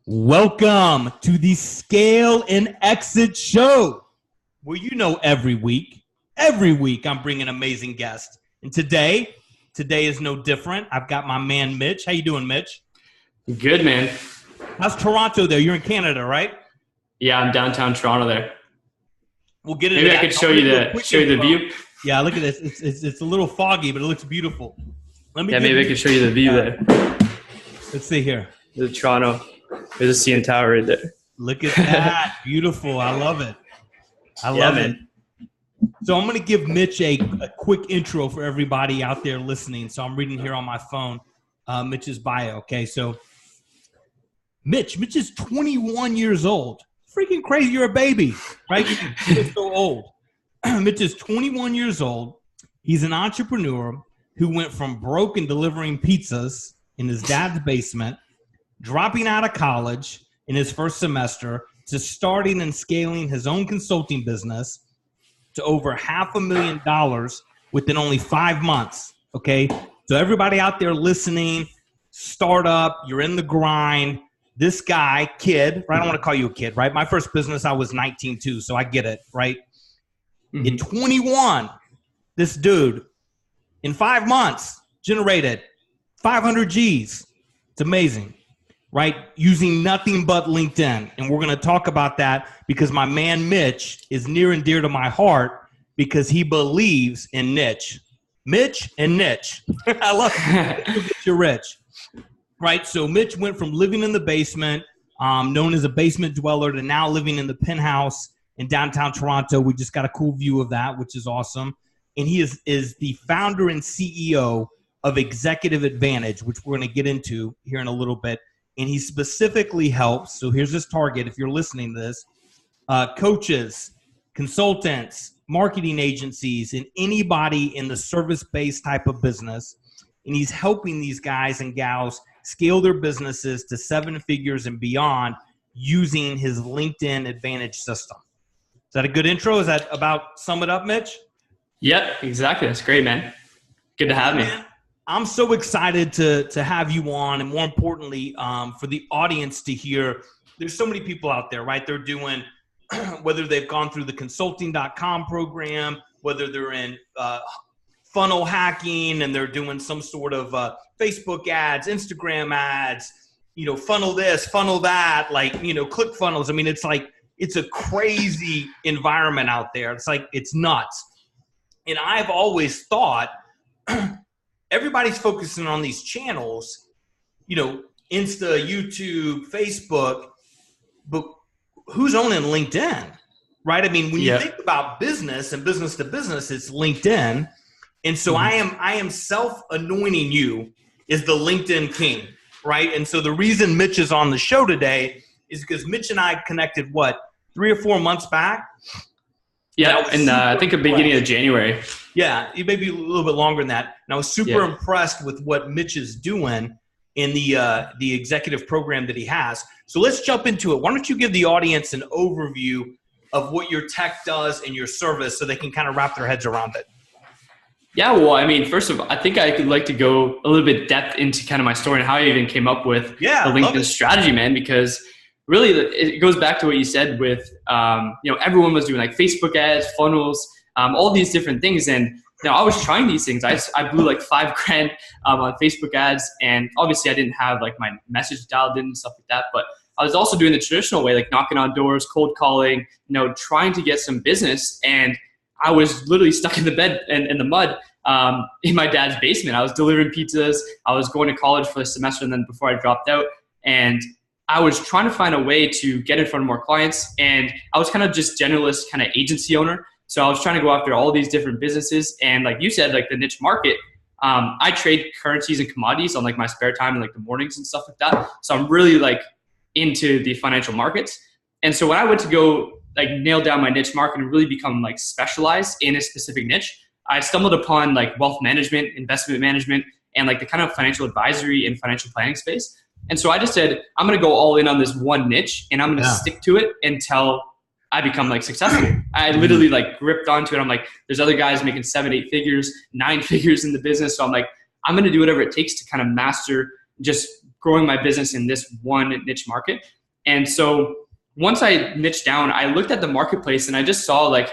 Welcome to the Scale and Exit Show, where every week I'm bringing amazing guests. And today is no different. I've got my man Mitch. How you doing, Mitch? Good, man. How's Toronto there? You're in Canada, right? Yeah, I'm downtown Toronto there. We'll get into Maybe that. I could show you the view. Yeah, look at this. It's a little foggy, but it looks beautiful. Maybe I could show you the view there. Let's see here. The Toronto. There's a CN Tower right there. Look at that. Beautiful. I love it. I love it. So I'm going to give Mitch a quick intro for everybody out there listening. So I'm reading here on my phone Mitch's bio. Okay, so Mitch is 21 years old. Freaking crazy. You're a baby, right? You're so old. Mitch is 21 years old. He's an entrepreneur who went from broke and delivering pizzas in his dad's basement, dropping out of college in his first semester, to starting and scaling his own consulting business to over $500,000 within only 5 months. Okay. So everybody out there listening, startup, you're in the grind. This guy, kid, right? I don't want to call you a kid, right? My first business, I was 19 too. So I get it, right? Mm-hmm. In 21, this dude in 5 months generated 500 G's. It's amazing. Right? Using nothing but LinkedIn. And we're going to talk about that because my man Mitch is near and dear to my heart because he believes in niche. Mitch and niche. I love it. You're rich. Right? So Mitch went from living in the basement, known as a basement dweller, to now living in the penthouse in downtown Toronto. We just got a cool view of that, which is awesome. And he is the founder and CEO of Executive Advantage, which we're going to get into here in a little bit. And he specifically helps, so here's his target if you're listening to this, coaches, consultants, marketing agencies, and anybody in the service-based type of business. And he's helping these guys and gals scale their businesses to 7 figures and beyond using his LinkedIn Advantage system. Is that a good intro? Is that about sum it up, Mitch? Yep, exactly. That's great, man. Good to have me. I'm so excited to have you on, and more importantly, for the audience to hear. There's so many people out there, right? They're doing, whether they've gone through the consulting.com program, whether they're in funnel hacking and they're doing some sort of Facebook ads, Instagram ads, funnel this, funnel that, click funnels. I mean, it's a crazy environment out there. It's nuts. And I've always thought, everybody's focusing on these channels, Insta, YouTube, Facebook, but who's owning LinkedIn, right? I mean, when you think about business and business to business, it's LinkedIn. And so I am self-anointing you as the LinkedIn king, right? And so the reason Mitch is on the show today is because Mitch and I connected, 3 or 4 months back? Yeah, and I think the beginning of January. Yeah, it may be a little bit longer than that. And I was super impressed with what Mitch is doing in the executive program that he has. So let's jump into it. Why don't you give the audience an overview of what your tech does and your service so they can kind of wrap their heads around it? Yeah, well, I mean, first of all, I think I could like to go a little bit depth into kind of my story and how I even came up with the LinkedIn strategy, man, because really, it goes back to what you said with, everyone was doing like Facebook ads, funnels, all these different things. And I was trying these things. I blew like $5,000 on Facebook ads. And obviously I didn't have like my message dialed in and stuff like that. But I was also doing the traditional way, like knocking on doors, cold calling, trying to get some business. And I was literally stuck in the bed and in the mud in my dad's basement. I was delivering pizzas. I was going to college for the semester and then before I dropped out. And I was trying to find a way to get in front of more clients, and I was kind of just generalist kind of agency owner. So I was trying to go after all these different businesses. And like you said, like the niche market, I trade currencies and commodities on like my spare time in like the mornings and stuff like that. So I'm really like into the financial markets. And so when I went to go like nail down my niche market and really become like specialized in a specific niche, I stumbled upon like wealth management, investment management, and like the kind of financial advisory and financial planning space. And so I just said, I'm going to go all in on this one niche and I'm going to stick to it until I become like successful. I literally like gripped onto it. I'm like, there's other guys making 7, 8 figures, 9 figures in the business. So I'm like, I'm going to do whatever it takes to kind of master just growing my business in this one niche market. And so once I niched down, I looked at the marketplace and I just saw like,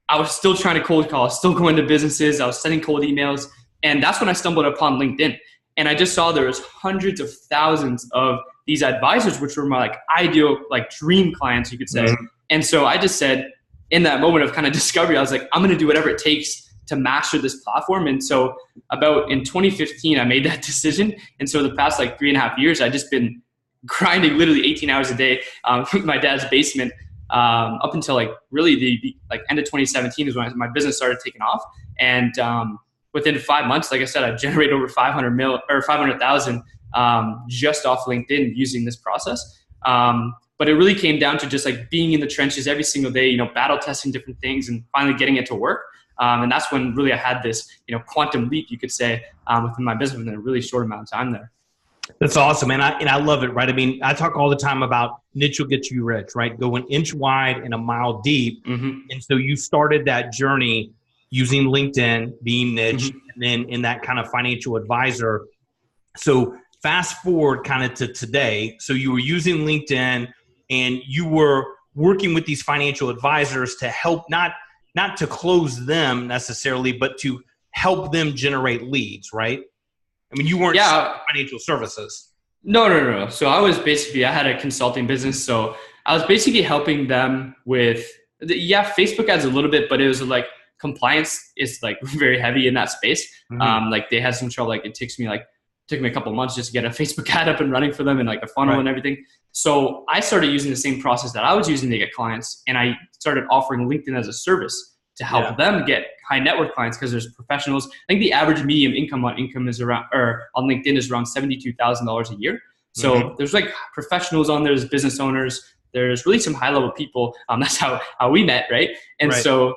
I was still trying to cold call, still going to businesses. I was sending cold emails. And that's when I stumbled upon LinkedIn. And I just saw there was hundreds of thousands of these advisors, which were my like ideal, like dream clients, you could say. Mm-hmm. And so I just said, in that moment of kind of discovery, I was like, I'm going to do whatever it takes to master this platform. And so about in 2015, I made that decision. And so the past like 3.5 years, I've just been grinding literally 18 hours a day in my dad's basement up until like really the like end of 2017 is when my business started taking off. And within 5 months, like I said, I generated over 500,000 just off LinkedIn using this process. But it really came down to just like being in the trenches every single day, you know, battle testing different things and finally getting it to work. And that's when really I had this, you know, quantum leap, you could say, within my business in a really short amount of time there. That's awesome. And I love it, right? I mean, I talk all the time about niche will get you rich, right? Go an inch wide and a mile deep. Mm-hmm. And so you started that journey using LinkedIn, being niche, mm-hmm. and then in that kind of financial advisor. So fast forward kind of to today. So you were using LinkedIn and you were working with these financial advisors to help, not to close them necessarily, but to help them generate leads, right? I mean, you weren't selling financial services. No. So I had a consulting business. So I was basically helping them with, Facebook ads a little bit, but it was like compliance is like very heavy in that space. Mm-hmm. Like they had some trouble. Like it took me a couple of months just to get a Facebook ad up and running for them and like a funnel and everything. So I started using the same process that I was using to get clients. And I started offering LinkedIn as a service to help them get high net worth clients because there's professionals. I think the average median income on LinkedIn is around $72,000 a year. So mm-hmm. there's like professionals on there, there's business owners, there's really some high level people. That's how we met, right? And so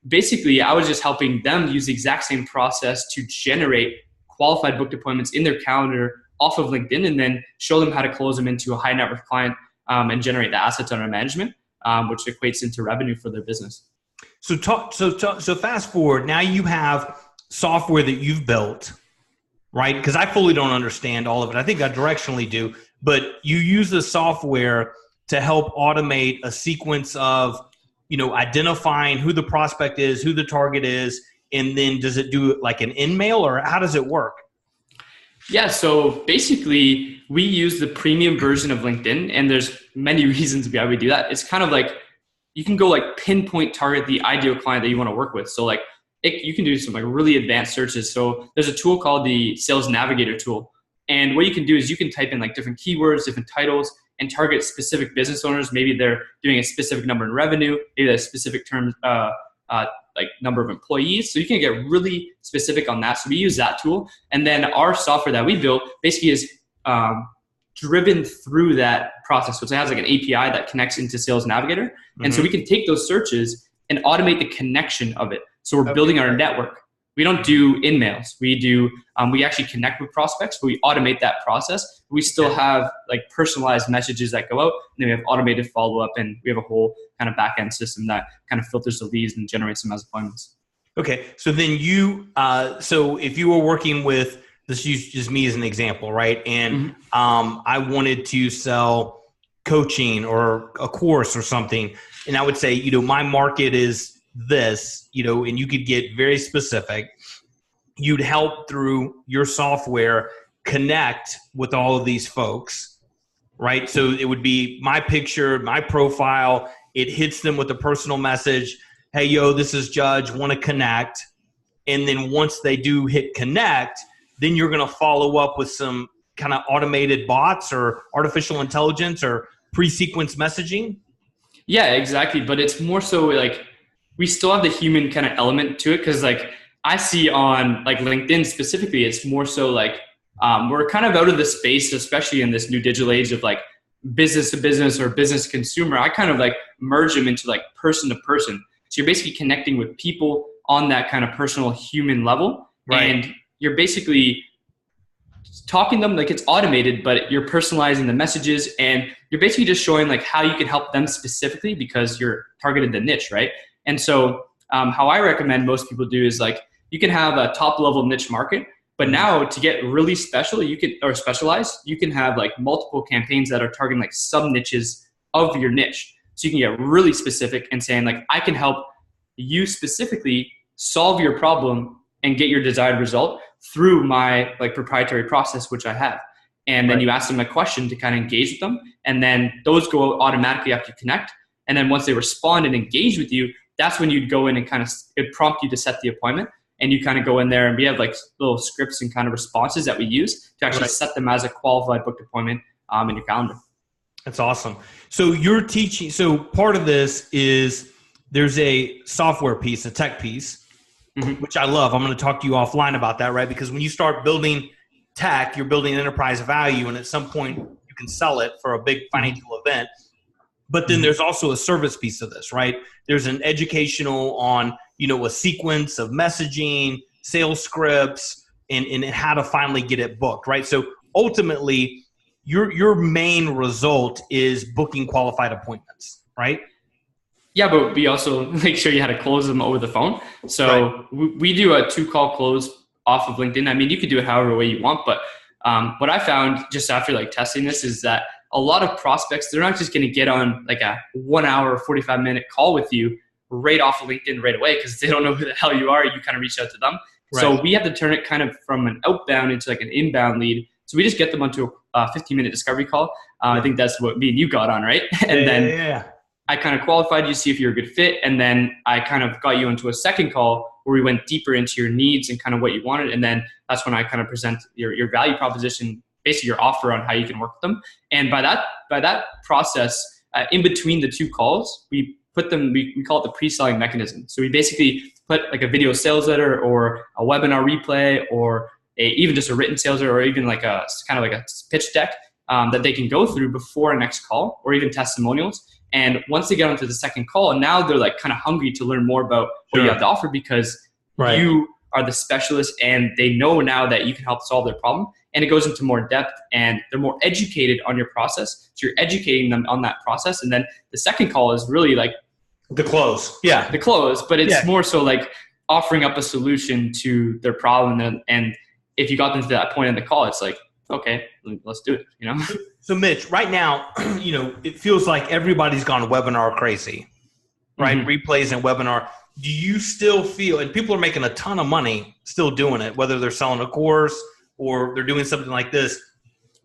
basically I was just helping them use the exact same process to generate qualified booked appointments in their calendar off of LinkedIn and then show them how to close them into a high net worth client and generate the assets under management, which equates into revenue for their business. So fast forward, now you have software that you've built, right? Because I fully don't understand all of it. I think I directionally do, but you use the software to help automate a sequence of, you know, identifying who the prospect is, who the target is, and then does it do like an in-mail or how does it work? Yeah, so basically we use the premium version of LinkedIn and there's many reasons why we do that. It's kind of like you can go like pinpoint target the ideal client that you want to work with. So like you can do some like really advanced searches. So there's a tool called the Sales Navigator tool. And what you can do is you can type in like different keywords, different titles, and target specific business owners. Maybe they're doing a specific number in revenue, maybe a specific term, like number of employees. So you can get really specific on that. So we use that tool. And then our software that we built basically is driven through that process. So it has like an API that connects into Sales Navigator. Mm-hmm. And so we can take those searches and automate the connection of it. So we're building our network. We don't do in-mails. We actually connect with prospects, but we automate that process. We still have like personalized messages that go out, and then we have automated follow-up, and we have a whole kind of back-end system that kind of filters the leads and generates them as appointments. Okay. So then so if you were working with, let's use just me as an example, right? And mm-hmm. I wanted to sell coaching or a course or something, and I would say, you know, my market is this, you know, and you could get very specific. You'd help through your software connect with all of these folks, right? So it would be my picture, my profile. It hits them with a personal message. Hey, yo, this is Judge, want to connect. And then once they do hit connect, then you're going to follow up with some kind of automated bots or artificial intelligence or pre-sequence messaging. Yeah, exactly. But it's more so like, we still have the human kind of element to it because like I see on like LinkedIn specifically, it's more so like we're kind of out of the space, especially in this new digital age of like business to business or business to consumer. I kind of like merge them into like person to person. So you're basically connecting with people on that kind of personal human level. Right. And you're basically talking to them like it's automated, but you're personalizing the messages and you're basically just showing like how you can help them specifically because you're targeted the niche, right? And so how I recommend most people do is like you can have a top level niche market, But now to get really special, or specialized, you can have like multiple campaigns that are targeting like sub niches of your niche. So you can get really specific and saying like, I can help you specifically solve your problem and get your desired result through my like proprietary process, which I have. And then you ask them a question to kind of engage with them. And then those go automatically after you connect. And then once they respond and engage with you, that's when you'd go in and kind of it prompt you to set the appointment. And you kind of go in there and we have like little scripts and kind of responses that we use to actually set them as a qualified booked appointment in your calendar. That's awesome. So you're teaching, so part of this is there's a software piece, a tech piece, which I love. I'm going to talk to you offline about that, right? Because when you start building tech, you're building enterprise value, and at some point you can sell it for a big financial event. But then there's also a service piece of this, right? There's an educational on, a sequence of messaging, sales scripts, and how to finally get it booked, right? So ultimately, your main result is booking qualified appointments, right? Yeah, but we also make sure you had to close them over the phone. So we do a 2-call close off of LinkedIn. I mean, you could do it however way you want, but what I found just after like testing this is that a lot of prospects, they're not just going to get on like a 1 hour, 45-minute call with you right off of LinkedIn right away because they don't know who the hell you are. You kind of reach out to them. Right. So we have to turn it kind of from an outbound into like an inbound lead. So we just get them onto a 15-minute discovery call. I think that's what me and you got on, right? And then I kind of qualified you to see if you're a good fit. And then I kind of got you into a second call where we went deeper into your needs and kind of what you wanted. And then that's when I kind of present your value proposition, basically your offer on how you can work with them. And by that process, in between the 2 calls, we put them, we call it the pre-selling mechanism. So we basically put like a video sales letter or a webinar replay or even just a written sales letter or even like a kind of like a pitch deck that they can go through before our next call or even testimonials. And once they get onto the second call, now they're like kind of hungry to learn more about what you have to offer because you are the specialist and they know now that you can help solve their problem. And it goes into more depth and they're more educated on your process. So you're educating them on that process. And then the second call is really like the close. Yeah. The close, but it's more so like offering up a solution to their problem. And if you got them to that point in the call, it's like, okay, let's do it, So Mitch, right now, it feels like everybody's gone webinar crazy, right? Replays and webinar. Do you still feel, and people are making a ton of money still doing it, whether they're selling a course or they're doing something like this.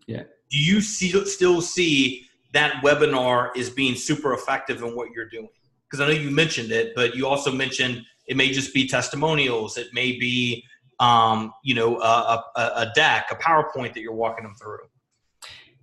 Yeah. Do you still see that webinar is being super effective in what you're doing? Because I know you mentioned it, but you also mentioned it may just be testimonials. It may be, a deck, a PowerPoint that you're walking them through.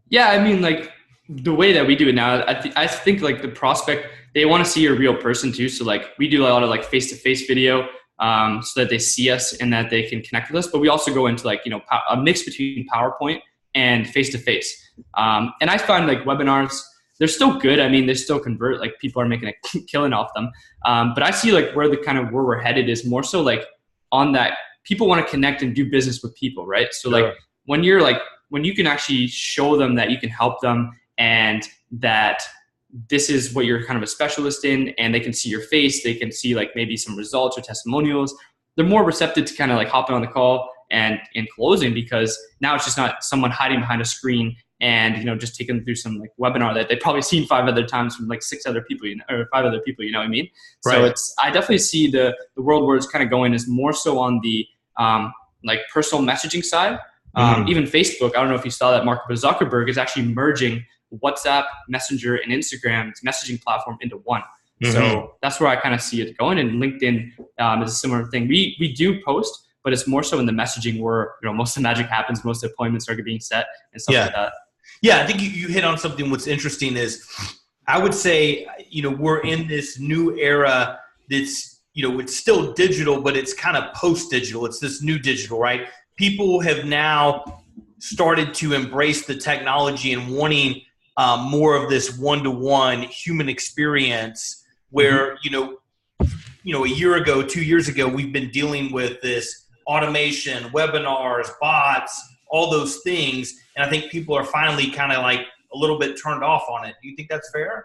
Yeah, I mean, like the way that we do it now, I think like the prospect, they want to see a real person too. So like we do a lot of like face-to-face video so that they see us and that they can connect with us. But we also go into like, a mix between PowerPoint and face-to-face. And I find like webinars, they're still good. I mean, they still convert, like people are making a killing off them. But I see like where we're headed is more so like on that people want to connect and do business with people, right? So like when you can actually show them that you can help them and that this is what you're kind of a specialist in and they can see your face, they can see like maybe some results or testimonials, they're more receptive to kind of like hopping on the call and in closing because now it's just not someone hiding behind a screen and, just taking them through some like webinar that they've probably seen 5 other times from like 6 other people, or 5 other people, you know what I mean? Right. So I definitely see the world where it's kind of going is more so on the like personal messaging side. Even Facebook, I don't know if you saw that Mark Zuckerberg is actually merging WhatsApp, Messenger, and Instagram's messaging platform into one. So that's where I kind of see it going. And LinkedIn is a similar thing. We do post, but it's more so in the messaging where most of the magic happens, most appointments are being set and stuff like that. Yeah, I think you hit on something. What's interesting is I would say, we're in this new era that's, it's still digital, but it's kind of post-digital. It's this new digital, right? People have now started to embrace the technology and wanting more of this one-to-one human experience where, a year ago, 2 years ago, we've been dealing with this automation, webinars, bots, all those things. And I think people are finally kind of like a little bit turned off on it. Do you think that's fair?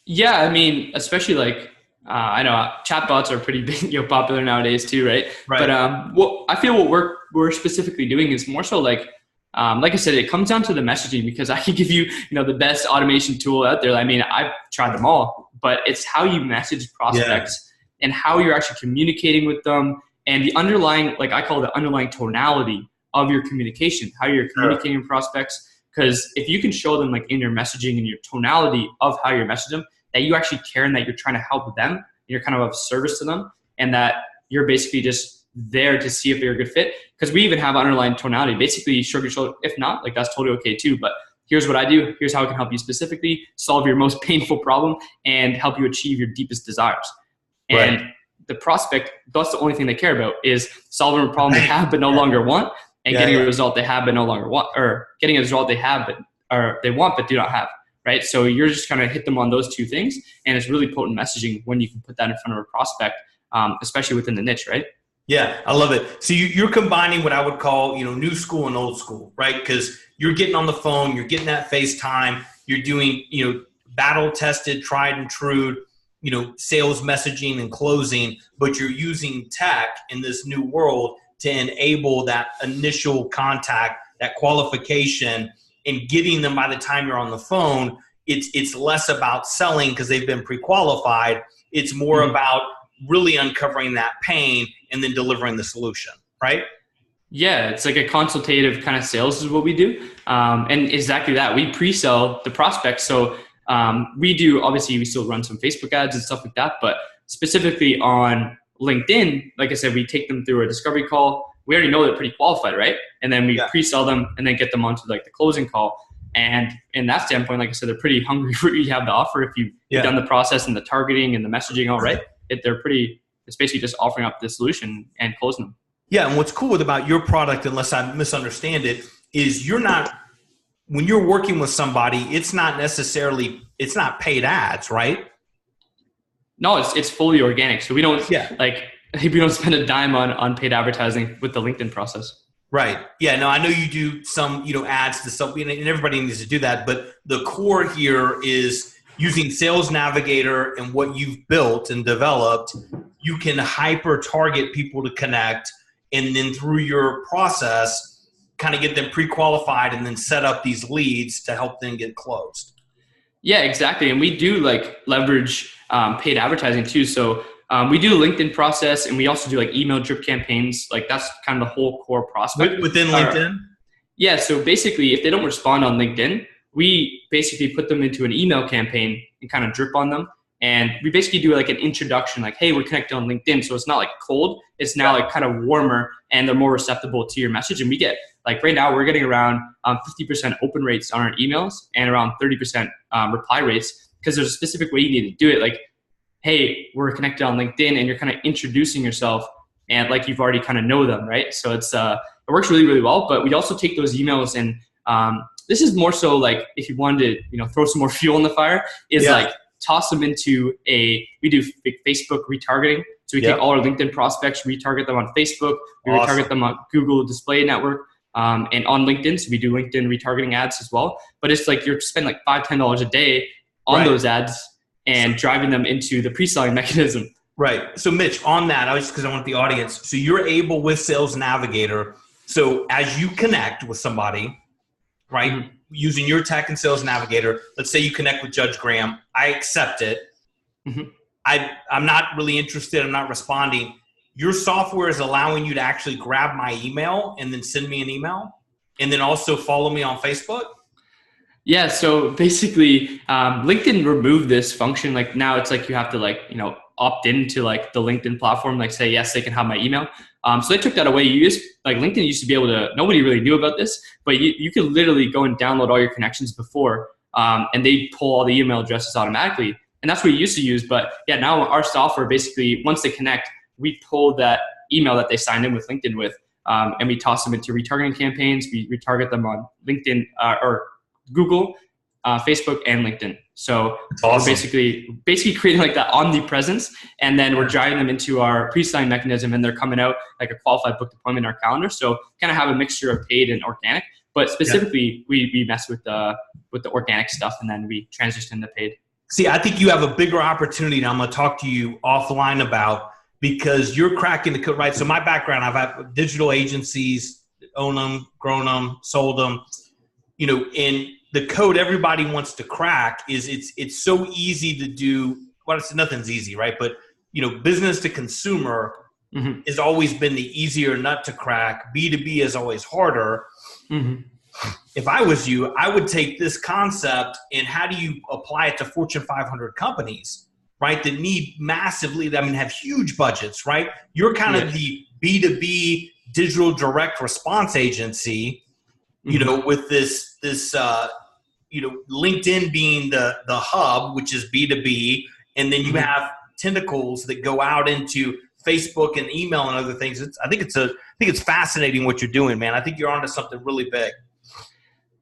Yeah, I mean, especially like I know chatbots are pretty big, popular nowadays too, right? Right. But what I feel what we're specifically doing is more so like I said, it comes down to the messaging, because I can give you, the best automation tool out there. I mean, I've tried them all, but it's how you message prospects and how you're actually communicating with them, and the underlying, like I call it the underlying tonality of your communication, how you're communicating with prospects. Because if you can show them, like in your messaging and your tonality of how you're messaging them, that you actually care and that you're trying to help them, and you're kind of service to them, and that you're basically just there to see if they're a good fit. Because we even have underlying tonality, basically shrug your shoulder. If not, like that's totally okay too. But here's what I do. Here's how I can help you specifically solve your most painful problem and help you achieve your deepest desires. And the prospect, that's the only thing they care about, is solving a problem they have but no longer want, and getting a result they have but no longer want, or getting a result they have but or they want but do not have. Right? So you're just kind of hit them on those two things, and it's really potent messaging when you can put that in front of a prospect, especially within the niche, right? Yeah, I love it. So you're combining what I would call, new school and old school, right? Because you're getting on the phone, you're getting that FaceTime, you're doing, battle tested, tried and true, sales messaging and closing, but you're using tech in this new world to enable that initial contact, that qualification, and getting them by the time you're on the phone. It's less about selling because they've been pre-qualified. It's more about really uncovering that pain and then delivering the solution, right? Yeah, it's like a consultative kind of sales is what we do. And exactly that. We pre-sell the prospects. So we still run some Facebook ads and stuff like that, but specifically on LinkedIn, like I said, we take them through a discovery call. We already know they're pretty qualified, right? And then we pre-sell them and then get them onto like the closing call. And in that standpoint, like I said, they're pretty hungry for what you have to offer. If you've done the process and the targeting and the messaging all right, it's basically just offering up the solution and closing them. Yeah, and what's cool about your product, unless I misunderstand it, is when you're working with somebody, it's not paid ads, right? No, it's fully organic. So we don't we don't spend a dime on paid advertising with the LinkedIn process. Right. Yeah. No, I know you do some, ads to something, and everybody needs to do that. But the core here is using Sales Navigator and what you've built and developed. You can hyper target people to connect, and then through your process, kind of get them pre-qualified and then set up these leads to help them get closed. Yeah, exactly. And we do leverage paid advertising too. So we do the LinkedIn process, and we also do email drip campaigns. That's kind of the whole core prospect. Within LinkedIn? Yeah. So basically, if they don't respond on LinkedIn, we basically put them into an email campaign and kind of drip on them. And we basically do an introduction, hey, we're connected on LinkedIn. So it's not cold. It's now kind of warmer, and they're more receptible to your message. And we get right now we're getting around 50% open rates on our emails and around 30% reply rates, because there's a specific way you need to do it. Hey, we're connected on LinkedIn, and you're kind of introducing yourself, and you've already kind of know them, right? So it works really, really well. But we also take those emails, and this is more so if you wanted to, throw some more fuel in the fire, is toss them into we do Facebook retargeting. So we take all our LinkedIn prospects, retarget them on Facebook, we retarget them on Google Display Network, and on LinkedIn. So we do LinkedIn retargeting ads as well. But it's you're spending $5-10 a day on those ads and driving them into the pre-selling mechanism. Right. So Mitch, on that, because I want the audience, so you're able with Sales Navigator, so as you connect with somebody, right, using your tech and Sales Navigator, let's say you connect with Judge Graham, I accept it. I'm not really interested, I'm not responding. Your software is allowing you to actually grab my email and then send me an email, and then also follow me on Facebook? Yeah, so basically, LinkedIn removed this function. Now it's you have to opt into the LinkedIn platform, say yes, they can have my email. So they took that away. LinkedIn used to be able to, nobody really knew about this, but you could literally go and download all your connections before, and they pull all the email addresses automatically. And that's what we used to use. But yeah, now our software basically, once they connect, we pull that email that they signed in with LinkedIn with, and we toss them into retargeting campaigns. We retarget them on LinkedIn or Google, Facebook, and LinkedIn. So we're basically creating that omnipresence, and then we're driving them into our pre-selling mechanism, and they're coming out a qualified booked appointment in our calendar. So kind of have a mixture of paid and organic, but specifically we mess with the organic stuff, and then we transition to paid. See, I think you have a bigger opportunity, and I'm going to talk to you offline about, because you're cracking the code, right? So my background, I've had digital agencies, own them, grown them, sold them, and the code everybody wants to crack is it's so easy to do. Well, nothing's easy, right? But, business to consumer has always been the easier nut to crack. B2B is always harder. If I was you, I would take this concept and how do you apply it to Fortune 500 companies, right? That need massively, have huge budgets, right? You're kind of the B2B digital direct response agency, with this LinkedIn being the hub, which is B2B. And then you have tentacles that go out into Facebook and email and other things. I think it's fascinating what you're doing, man. I think you're onto something really big.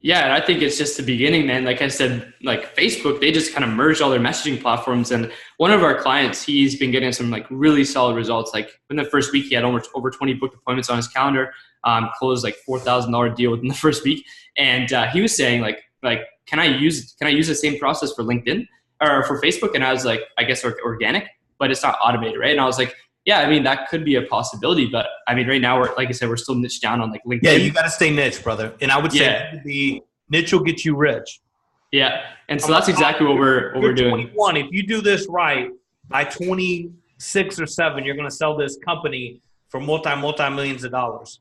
Yeah, and I think it's just the beginning, man. Like I said, like Facebook, they just kind of merged all their messaging platforms. And one of our clients, he's been getting some like really solid results. Like in the first week, he had over 20 booked appointments on his calendar, closed like $4,000 deal within the first week. And he was saying like, can I use the same process for LinkedIn or for Facebook? And I was like, I guess organic, but it's not automated, right? And I was like, yeah, that could be a possibility, but right now like I said, we're still niched down on like LinkedIn. Yeah, you got to stay niche, brother. And I would say the niche will get you rich. Yeah, and so that's exactly what we're doing. 21. If you do this right, by 26 or 7, you're going to sell this company for multi-millions of dollars.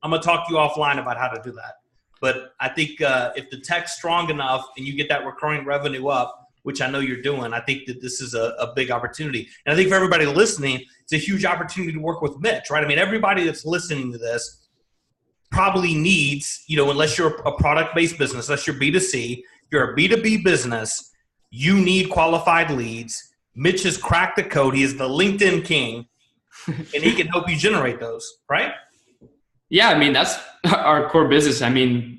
I'm going to talk to you offline about how to do that. But I think if the tech's strong enough and you get that recurring revenue up, which I know you're doing, I think that this is a big opportunity. And I think for everybody listening, it's a huge opportunity to work with Mitch, right? Everybody that's listening to this probably needs, unless you're a product-based business, unless you're B2C, you're a B2B business, you need qualified leads. Mitch has cracked the code. He is the LinkedIn king, and he can help you generate those, right? Yeah, that's our core business.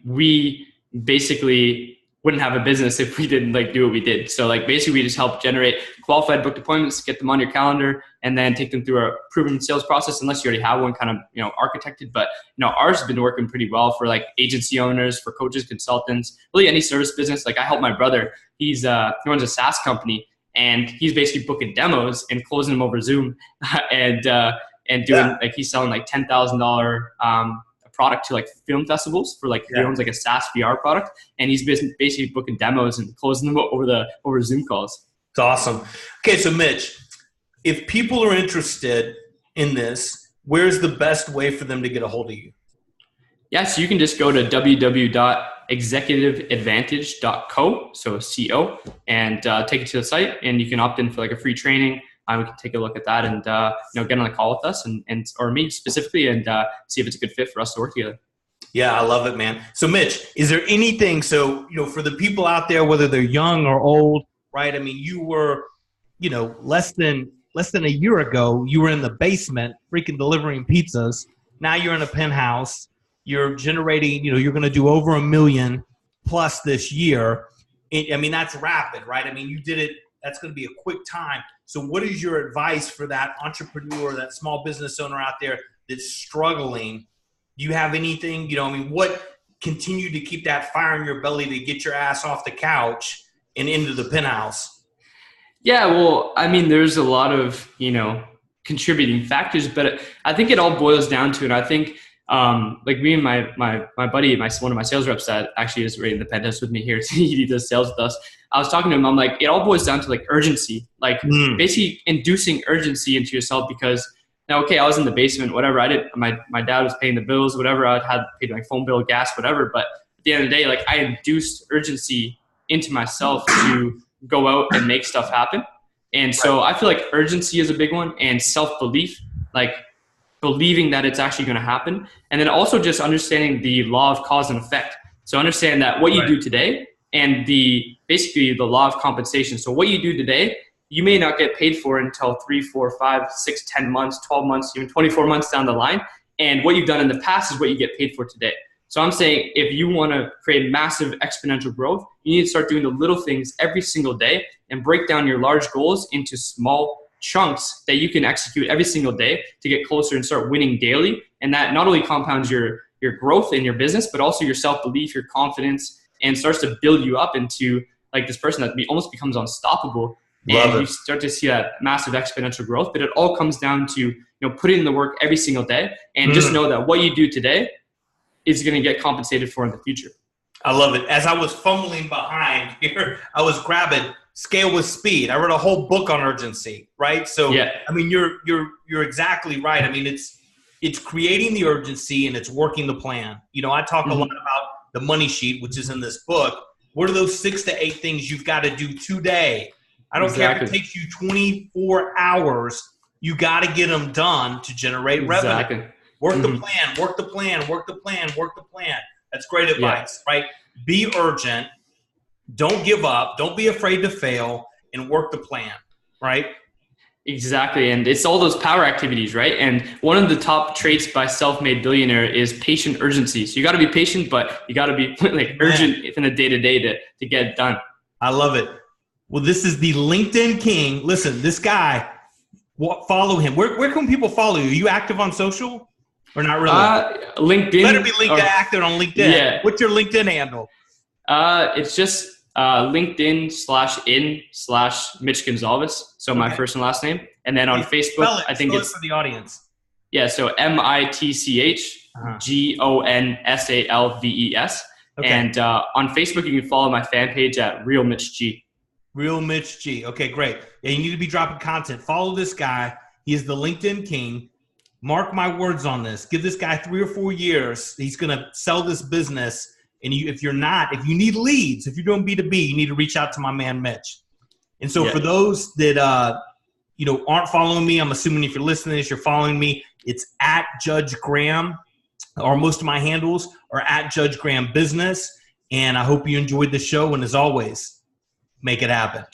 We basically wouldn't have a business if we didn't do what we did. So basically we just help generate qualified booked appointments, get them on your calendar, and then take them through a proven sales process, unless you already have one kind of, architected. But, ours has been working pretty well for agency owners, for coaches, consultants, really any service business. I help my brother. He runs a SaaS company, and he's basically booking demos and closing them over Zoom and doing he's selling $10,000 product to film festivals for he owns a SaaS VR product, and he's basically booking demos and closing them over Zoom calls. It's awesome. Okay, so Mitch, if people are interested in this, where's the best way for them to get a hold of you? Yeah, so you can just go to www.executiveadvantage.co, so CO, and take it to the site, and you can opt in for a free training. We can take a look at that and get on a call with us and or me specifically and see if it's a good fit for us to work together. Yeah, I love it, man. So Mitch, is there anything, for the people out there, whether they're young or old, right? You were, less than a year ago, you were in the basement freaking delivering pizzas. Now you're in a penthouse. You're generating, you're going to do over $1 million plus this year. That's rapid, right? You did it. That's going to be a quick time. So what is your advice for that entrepreneur, that small business owner out there that's struggling? Do you have anything, what continue to keep that fire in your belly to get your ass off the couch and into the penthouse? Yeah, well, there's a lot of, contributing factors, but I think it all boils down to, and I think me and my buddy, one of my sales reps that actually is right in the penthouse with me here, he does sales with us. I was talking to him, I'm like, it all boils down to urgency, basically inducing urgency into yourself, because now, okay, I was in the basement, whatever I did, my dad was paying the bills, whatever, I had paid my phone bill, gas, whatever. But at the end of the day, I induced urgency into myself to go out and make stuff happen. And so I feel urgency is a big one, and self-belief, believing that it's actually going to happen. And then also just understanding the law of cause and effect. So understand that what you do today and basically the law of compensation. So what you do today, you may not get paid for until 3, 4, 5, 6, 10 months, 12 months, even 24 months down the line. And what you've done in the past is what you get paid for today. So I'm saying if you want to create massive exponential growth, you need to start doing the little things every single day and break down your large goals into small chunks that you can execute every single day to get closer and start winning daily. And that not only compounds your growth in your business, but also your self-belief, your confidence, and starts to build you up into like this person that almost becomes unstoppable. And you start to see that massive exponential growth. But it all comes down to, putting in the work every single day, and just know that what you do today is going to get compensated for in the future. I love it. As I was fumbling behind here, I was grabbing Scale with Speed. I read a whole book on urgency, right? So, I mean, you're exactly right. I mean, it's creating the urgency and it's working the plan. I talk a lot about the money sheet, which is in this book. What are those 6 to 8 things you've got to do today? I don't care if it takes you 24 hours. You got to get them done to generate revenue. Work the plan, work the plan, work the plan, work the plan. That's great advice, right? Be urgent. Don't give up. Don't be afraid to fail, and work the plan, right? Exactly. And it's all those power activities, right? And one of the top traits by self-made billionaire is patient urgency. So you got to be patient, but you got to be urgent in the day-to-day to get it done. I love it. Well, this is the LinkedIn king. Listen, this guy, follow him. Where can people follow you? Are you active on social or not really? LinkedIn. You better be active on LinkedIn. Yeah. What's your LinkedIn handle? It's just LinkedIn/in/Mitch Gonzalez. So my first and last name. And then on Facebook, I think it's for the audience. Yeah. So MITCH GONSALVES. Okay. And on Facebook, you can follow my fan page at Real Mitch G. Real Mitch G. Okay, great. Yeah, you need to be dropping content. Follow this guy. He is the LinkedIn king. Mark my words on this. Give this guy 3 or 4 years. He's going to sell this business. And if you need leads, if you're doing B2B, you need to reach out to my man, Mitch. And so for those that, aren't following me, I'm assuming if you're listening to this, you're following me. It's at Judge Graham, or most of my handles are at Judge Graham Business. And I hope you enjoyed the show. And as always, make it happen.